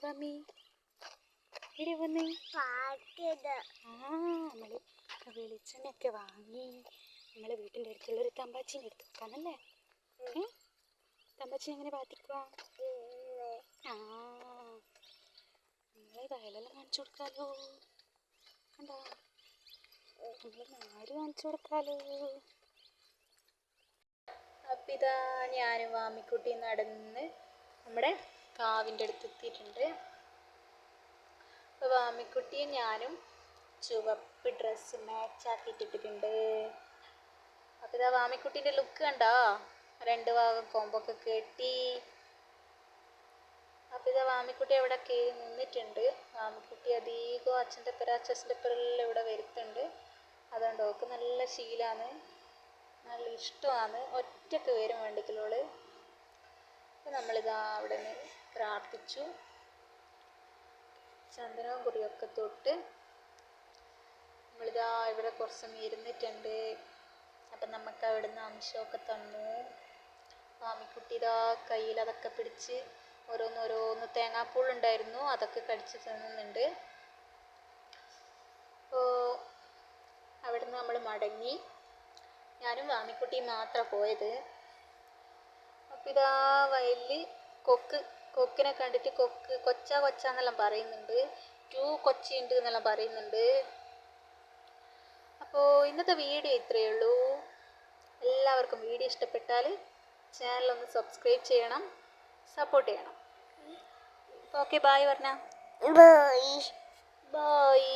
വാമി ഇവിടെ വന്നേ. നമ്മള് വെളിച്ചെണ്ണയൊക്കെ വാങ്ങി നമ്മളെ വീട്ടിൻ്റെ അടുത്തുള്ളൊരു തമ്പാച്ചീനെ എടുത്ത് വെക്കാനല്ലേ. തമ്പാച്ചി എങ്ങനെ പാത്തിക്കുക? നമ്മളെ വയലെല്ലാം കാണിച്ചു കൊടുക്കാലോ. കണ്ടാ, നമ്മളെ നാട് കാണിച്ചു കൊടുക്കാലോ. അപ്പം ഇതാ ഞാനും വാമിക്കുട്ടി നടന്ന് നമ്മുടെ കാവിൻ്റെ അടുത്ത് എത്തിയിട്ടുണ്ട്. അപ്പോൾ വാമിക്കുട്ടിയും ഞാനും ചുവപ്പ് ഡ്രസ്സ് മാച്ചാക്കിയിട്ടിട്ടുണ്ട്. അപ്പോൾ ഇതാ വാമിക്കുട്ടീൻ്റെ ലുക്ക് കണ്ടോ, 2 ഭാഗം കൊമ്പൊക്കെ കെട്ടി. അപ്പോൾ ഇതാ വാമിക്കുട്ടി അവിടെ നിന്നിട്ടുണ്ട്. വാമിക്കുട്ടി അധികം അച്ഛൻ്റെ പെരെല്ലാം ഇവിടെ വരുത്തുന്നുണ്ട്. അതുകൊണ്ട് ഓൾക്ക് നല്ല ശീലമാണ്, നല്ല ഇഷ്ടമാണ്. ഒറ്റക്ക് വരും വേണ്ടിക്കലോള്. അപ്പോൾ നമ്മളിതാ അവിടെ നിന്ന് പ്രാർത്ഥിച്ചു, ചന്ദനവും കുറിയൊക്കെ തൊട്ട് നമ്മളിതാ ഇവിടെ കുറച്ച് സമയം ഇരുന്നിട്ടുണ്ട്. അപ്പം നമുക്ക് അവിടെ നിന്ന് അംശമൊക്കെ തന്നു. വാമിക്കുട്ടി ഇതാ കയ്യിൽ അതൊക്കെ പിടിച്ച് ഓരോന്നോരോന്ന് തേങ്ങാപ്പൂളുണ്ടായിരുന്നു, അതൊക്കെ കടിച്ച് തിന്നുന്നുണ്ട്. അപ്പോൾ അവിടെ നിന്ന് നമ്മൾ മടങ്ങി. ഞാനും വാമിക്കുട്ടിയും മാത്രമാണ് പോയത്. അപ്പം ഇതാ വയലിൽ കൊക്കിനെ കണ്ടിട്ട് കൊച്ചാന്നെല്ലാം പറയുന്നുണ്ട്. 2 കൊച്ചിയുണ്ട് എന്നെല്ലാം പറയുന്നുണ്ട്. അപ്പോൾ ഇന്നത്തെ വീഡിയോ ഇത്രയേ ഉള്ളൂ. എല്ലാവർക്കും വീഡിയോ ഇഷ്ടപ്പെട്ടാൽ ചാനലൊന്ന് സബ്സ്ക്രൈബ് ചെയ്യണം, സപ്പോർട്ട് ചെയ്യണം. ഓക്കെ, ബായ് പറഞ്ഞ. ബായ്.